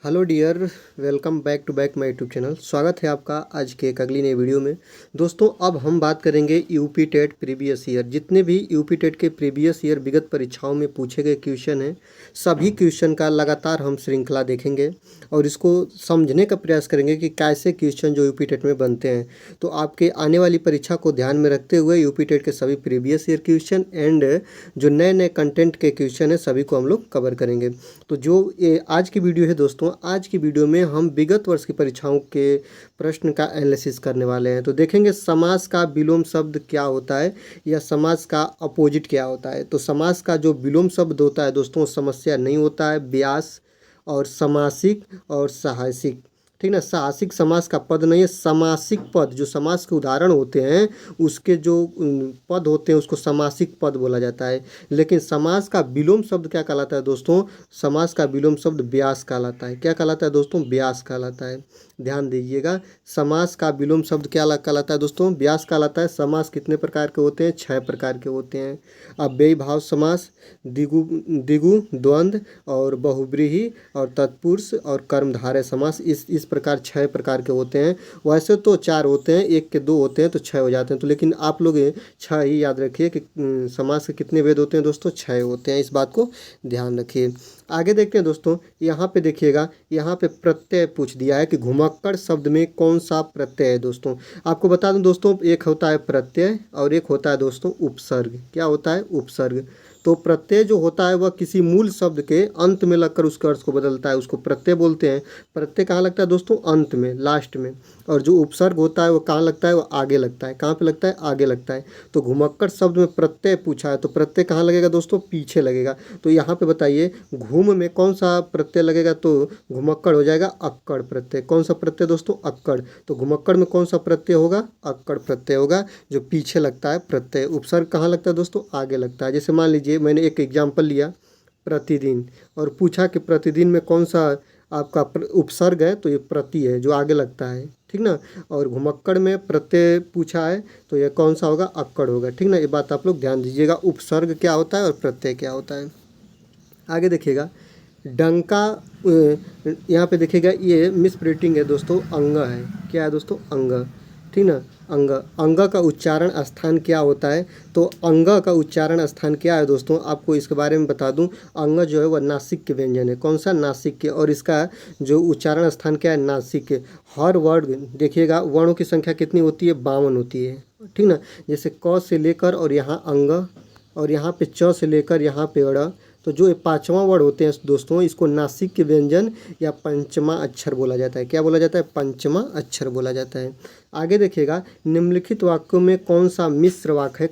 Hello dear, welcome back to back my YouTube channel. स्वागत है आपका आज के एक अगली नई वीडियो में। दोस्तों, अब हम बात करेंगे यूपी टेट प्रीवियस ईयर। जितने भी यूपी टेट के प्रीवियस ईयर विगत परीक्षाओं में पूछे गए क्वेश्चन हैं, सभी क्वेश्चन का लगातार हम श्रृंखला देखेंगे और इसको समझने का प्रयास करेंगे कि कैसे क्वेश्चन जो यूपी टेट में बनते हैं। तो आपके आने वाली परीक्षा को ध्यान में रखते हुए यूपी टेट के सभी प्रीवियस ईयर क्वेश्चन एंड जो नए नए कंटेंट के क्वेश्चन हैं सभी को हम लोग कवर करेंगे। तो जो ये आज की वीडियो है दोस्तों, आज की वीडियो में हम विगत वर्ष की परीक्षाओं के प्रश्न का एनालिसिस करने वाले हैं। तो देखेंगे समास का विलोम शब्द क्या होता है या समास का अपोजिट क्या होता है। तो समास का जो विलोम शब्द होता है दोस्तों, समस्या नहीं होता है, व्यास और समासिक और साहसिक, ठीक ना। साहसिक समास का पद नहीं है, समासिक पद जो समास के उदाहरण होते हैं उसके जो पद होते हैं उसको समासिक पद बोला जाता है। लेकिन समास का विलोम शब्द क्या कहलाता है दोस्तों? समास का विलोम शब्द व्यास कहलाता है। क्या कहलाता है दोस्तों? व्यास कहलाता है। ध्यान दीजिएगा, समास का विलोम शब्द क्या कहलाता है दोस्तों? व्यास कहलाता है। समास कितने प्रकार के होते हैं? 6 प्रकार के होते हैं। अव्ययी भाव समास, द्विगु, द्वंद्व और बहुव्रीहि और तत्पुरुष और कर्मधारय समास, इस प्रकार 6 प्रकार के होते हैं। वैसे तो 4 होते हैं, एक के 2 होते हैं तो 6 हो जाते हैं। तो लेकिन आप लोग 6 ही याद रखिए कि समास के कितने वेद होते हैं दोस्तों? 6 होते हैं। इस बात को ध्यान रखिए। आगे देखते हैं दोस्तों, यहाँ पे देखिएगा, यहाँ पे प्रत्यय पूछ दिया है कि घुमक्कड़ शब्द में कौन सा प्रत्यय है दोस्तों। आपको बता दूं दोस्तों, एक होता है प्रत्यय और एक होता है दोस्तों उपसर्ग। क्या होता है? उपसर्ग। तो प्रत्यय जो होता है वह किसी मूल शब्द के अंत में लगकर उसके अर्थ को बदलता है, उसको प्रत्यय बोलते हैं। प्रत्यय कहाँ लगता है दोस्तों? अंत में, लास्ट में। और जो उपसर्ग होता है वो कहाँ लगता है? वो आगे लगता है। कहाँ पे लगता है? आगे लगता है। तो घुमक्कड़ शब्द में प्रत्यय पूछा है तो प्रत्यय कहाँ लगेगा दोस्तों? पीछे लगेगा। तो यहाँ पे बताइए, घूम में कौन सा प्रत्यय लगेगा? तो घुमक्कड़ हो जाएगा अक्कड़ प्रत्यय। कौन सा प्रत्यय दोस्तों? अक्कड़। तो घुमक्कड़ में कौन सा प्रत्यय होगा? अक्कड़ प्रत्यय होगा, जो पीछे लगता है प्रत्यय। उपसर्ग कहाँ लगता है दोस्तों? आगे लगता है। जैसे मान लीजिए मैंने एक एग्जाम्पल लिया प्रतिदिन और पूछा कि प्रतिदिन में कौन सा आपका उपसर्ग है, तो ये प्रति है जो आगे लगता है, ठीक ना। और घुमक्कड़ में प्रत्यय पूछा है तो ये कौन सा होगा? अक्कड़ होगा, ठीक ना। ये बात आप लोग ध्यान दीजिएगा, उपसर्ग क्या होता है और प्रत्यय क्या होता है। आगे देखिएगा, डंका, यहाँ पे देखिएगा ये मिस प्रिंटिंग है दोस्तों, अंग है। क्या है दोस्तों? अंग, ठीक ना। अंग, अंग का उच्चारण स्थान क्या होता है? तो अंग का उच्चारण स्थान क्या है दोस्तों? आपको इसके बारे में बता दूं, अंग जो है वह नासिक के व्यंजन है। कौन सा? नासिक के। और इसका जो उच्चारण स्थान क्या है? नासिक के। हर वर्ड देखिएगा, वर्णों की संख्या कितनी होती है? 52 होती है, ठीक ना। जैसे क से लेकर और यहाँ अंग और यहाँ पे च से लेकर यहाँ पे अड़, तो जो 5वां वर्ड होते हैं दोस्तों, इसको नासिक के व्यंजन या पंचमा अक्षर बोला जाता है। क्या बोला जाता है? पंचमा अक्षर बोला जाता है। आगे देखिएगा, निम्नलिखित वाक्यों में कौन सा मिश्र वाक्य है?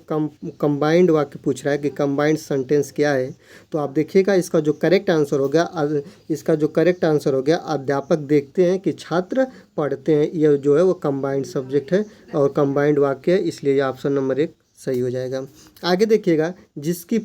कंबाइंड वाक्य पूछ रहा है कि कंबाइंड सेंटेंस क्या है। तो आप देखिएगा, इसका जो करेक्ट आंसर हो गया, अध्यापक देखते हैं कि छात्र पढ़ते हैं। यह जो है वो कंबाइंड सब्जेक्ट है और कंबाइंड वाक्य है, इसलिए ये ऑप्शन नंबर 1 सही हो जाएगा। आगे देखिएगा, जिसकी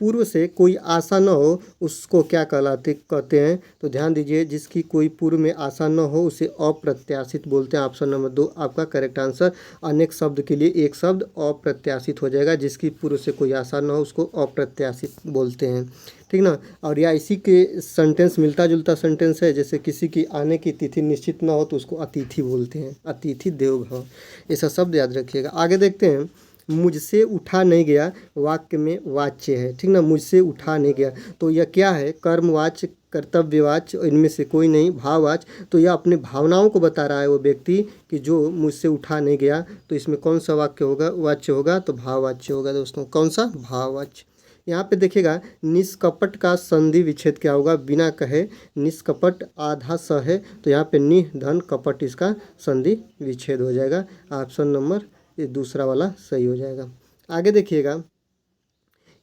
पूर्व से कोई आशा न हो उसको क्या कहते हैं? तो ध्यान दीजिए, जिसकी कोई पूर्व में आशा न हो उसे अप्रत्याशित बोलते हैं। ऑप्शन नंबर 2 आपका करेक्ट आंसर। अनेक शब्द के लिए एक शब्द अप्रत्याशित हो जाएगा। जिसकी पूर्व से कोई आशा न हो उसको अप्रत्याशित बोलते हैं, ठीक ना। और या इसी के सेंटेंस मिलता जुलता सेंटेंस है, जैसे किसी की आने की तिथि निश्चित न हो तो उसको अतिथि बोलते हैं, अतिथि देवो भव। ऐसा शब्द याद रखिएगा। आगे देखते हैं, मुझसे उठा नहीं गया वाक्य में वाच्य है, ठीक ना। मुझसे उठा नहीं गया, तो यह क्या है? कर्मवाच्य, कर्तव्यवाच्य, इनमें से कोई नहीं, भाववाच्य। तो यह अपने भावनाओं को बता रहा है वो व्यक्ति कि जो मुझसे उठा नहीं गया। तो इसमें कौन सा वाक्य होगा? वाच्य होगा, तो भाववाच्य होगा दोस्तों। कौन सा? भाववाच्य। यहाँ पे देखिएगा, निष्कपट का संधि विच्छेद क्या होगा? बिना कहे निष्कपट आधा स है, तो यहाँ पे नि धन कपट इसका संधि विच्छेद हो जाएगा। ऑप्शन नंबर ये दूसरा वाला सही हो जाएगा। आगे देखिएगा,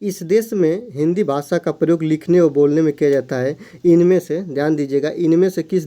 इस देश में हिंदी भाषा का प्रयोग लिखने और बोलने में किया जाता है। इनमें से ध्यान दीजिएगा, इनमें से किस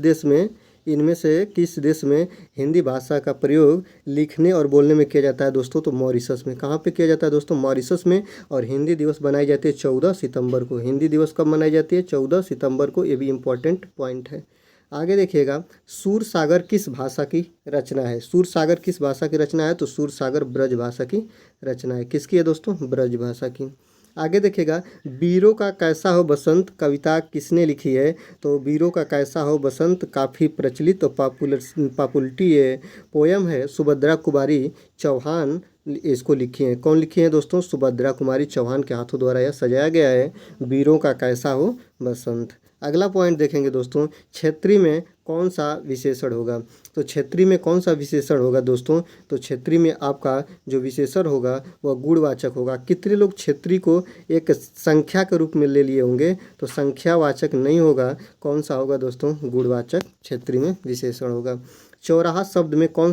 देश में हिंदी भाषा का प्रयोग लिखने और बोलने में किया जाता है दोस्तों? तो मॉरिशस में। कहाँ पे किया जाता है दोस्तों? मॉरिशस में। और हिंदी दिवस बनाई जाती है 14 सितंबर को। हिंदी दिवस कब मनाई जाती है? 14 सितंबर को। ये भी इम्पोर्टेंट पॉइंट है। आगे देखिएगा, सूर सागर किस भाषा की रचना है? सूर सागर किस भाषा की रचना है? तो सूर सागर ब्रज भाषा की रचना है। किसकी है दोस्तों? ब्रज भाषा की। आगे देखिएगा, वीरों का कैसा हो बसंत कविता किसने लिखी है? तो वीरों का कैसा हो बसंत काफ़ी प्रचलित और पॉपुलरिटी है पोयम है, सुभद्रा कुमारी चौहान इसको लिखी है। कौन लिखी है दोस्तों? सुभद्रा कुमारी चौहान के हाथों द्वारा यह सजाया गया है, वीरों का कैसा हो बसंत। अगला पॉइंट देखेंगे दोस्तों, क्षेत्रीय में कौन सा विशेषण होगा? तो क्षेत्रीय में कौन सा विशेषण होगा दोस्तों? तो क्षेत्रीय में आपका जो विशेषण होगा वह गुणवाचक होगा। कितने लोग क्षेत्रीय को एक संख्या के रूप में ले लिए होंगे? तो संख्यावाचक नहीं होगा, कौन सा होगा दोस्तों? गुणवाचक क्षेत्रीय में विशेषण होगा। चौराहा शब्द में कौन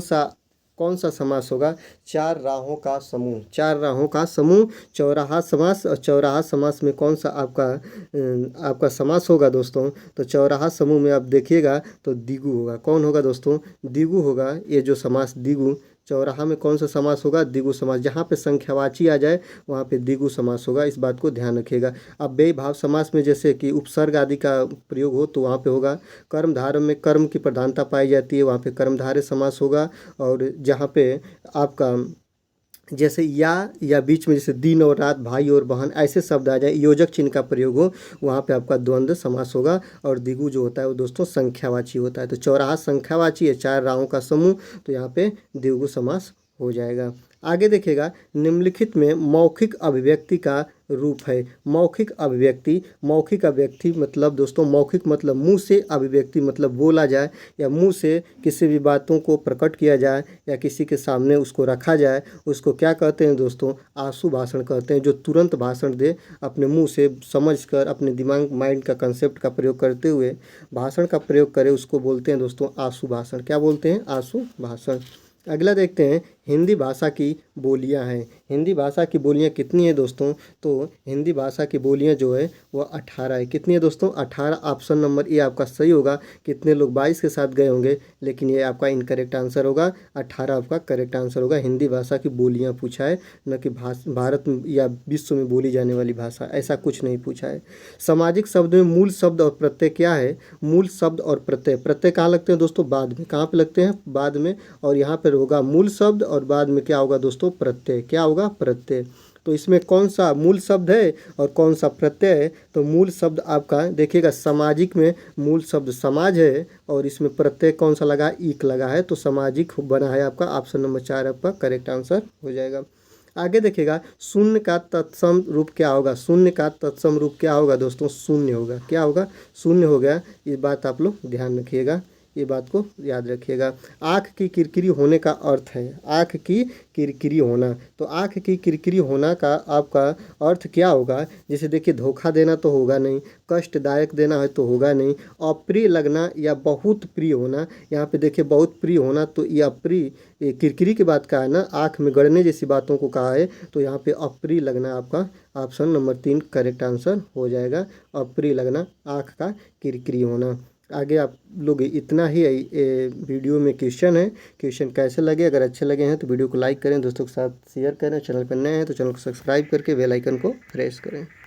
सा समास होगा? चार राहों का समूह, चार राहों का समूह चौराहा समास। और चौराहा समास में कौन सा आपका समास होगा दोस्तों? तो चौराहा समूह में आप देखिएगा तो द्विगु होगा। कौन होगा दोस्तों? द्विगु होगा। ये जो समास द्विगु, चौराहा में कौन सा समास होगा? द्विगु समास। जहाँ पे संख्यावाची आ जाए वहाँ पे द्विगु समास होगा, इस बात को ध्यान रखिएगा। अब व्यय भाव समास में जैसे कि उपसर्ग आदि का प्रयोग हो तो वहाँ पे होगा। कर्मधारय में कर्म की प्रधानता पाई जाती है, वहाँ पे कर्मधारय समास होगा। और जहाँ पे आपका जैसे या बीच में जैसे दिन और रात, भाई और बहन, ऐसे शब्द आ जाए, योजक चिन्ह का प्रयोग हो, वहाँ पे आपका द्वंद्व समास होगा। और द्विगु जो होता है वो दोस्तों संख्यावाची होता है। तो चौराहा संख्यावाची है, चार राहों का समूह, तो यहाँ पे द्विगु समास हो जाएगा। आगे देखिएगा, निम्नलिखित में मौखिक अभिव्यक्ति का रूप है। मौखिक अभिव्यक्ति मतलब दोस्तों, मौखिक मतलब मुंह से, अभिव्यक्ति मतलब बोला जाए या मुंह से किसी भी बातों को प्रकट किया जाए या किसी के सामने उसको रखा जाए, उसको क्या कहते हैं दोस्तों? आशु भाषण कहते हैं। जो तुरंत भाषण दे, अपने मुंह से समझकर, अपने दिमाग माइंड का कंसेप्ट का प्रयोग करते हुए भाषण का प्रयोग करे, उसको बोलते हैं दोस्तों आशु भाषण। क्या बोलते हैं? आशु भाषण। अगला देखते हैं, हिंदी भाषा की बोलियां हैं। हिंदी भाषा की बोलियां कितनी है दोस्तों? तो हिंदी भाषा की बोलियां जो है वह 18 है। कितनी है दोस्तों? 18। ऑप्शन नंबर ए आपका सही होगा। कितने लोग 22 के साथ गए होंगे, लेकिन ये आपका इनकरेक्ट आंसर होगा। 18 आपका करेक्ट आंसर होगा। हिंदी भाषा की बोलियां पूछा है, न कि भारत या विश्व में बोली जाने वाली भाषा, ऐसा कुछ नहीं पूछा है। सामाजिक शब्द में मूल शब्द और प्रत्यय क्या है? मूल शब्द और प्रत्यय कहाँ लगते हैं दोस्तों? बाद में। कहाँ पे लगते हैं? बाद में। और यहाँ पर होगा मूल शब्द और बाद में क्या होगा दोस्तों? प्रत्यय। क्या होगा? प्रत्यय। तो इसमें कौन सा मूल शब्द है और कौन सा प्रत्यय है? तो मूल शब्द आपका देखिएगा, सामाजिक में मूल शब्द समाज है और इसमें प्रत्यय कौन सा लगा? ईक लगा है, तो सामाजिक बना है आपका। ऑप्शन नंबर 4 आपका करेक्ट आंसर हो जाएगा। आगे देखिएगा, शून्य का तत्सम रूप क्या होगा? शून्य का तत्सम रूप क्या होगा दोस्तों? शून्य होगा। क्या होगा? शून्य हो गया। ये बात आप लोग ध्यान रखिएगा, ये बात को याद रखिएगा। आँख की किरकिरी होने का अर्थ है, आँख की किरकिरी होना। तो आँख की किरकिरी होना का आपका अर्थ क्या होगा? जैसे देखिए, धोखा देना तो होगा नहीं, कष्टदायक देना है तो होगा नहीं, अप्रिय लगना या बहुत प्रिय होना। यहाँ पे देखिए बहुत प्रिय होना, तो ये अप्रिय, ये किरकिरी की बात का है ना, आँख में गड़ने जैसी बातों को कहा है, तो यहाँ पे अप्रिय लगना आपका ऑप्शन नंबर 3 करेक्ट आंसर हो जाएगा। अप्रिय लगना, आँख का किरकिरी होना। आगे आप लोग इतना ही वीडियो में क्वेश्चन है। क्वेश्चन कैसे लगे? अगर अच्छे लगे हैं तो वीडियो को लाइक करें, दोस्तों के साथ शेयर करें। चैनल पर नए हैं तो चैनल को सब्सक्राइब करके बेल आइकन को प्रेस करें।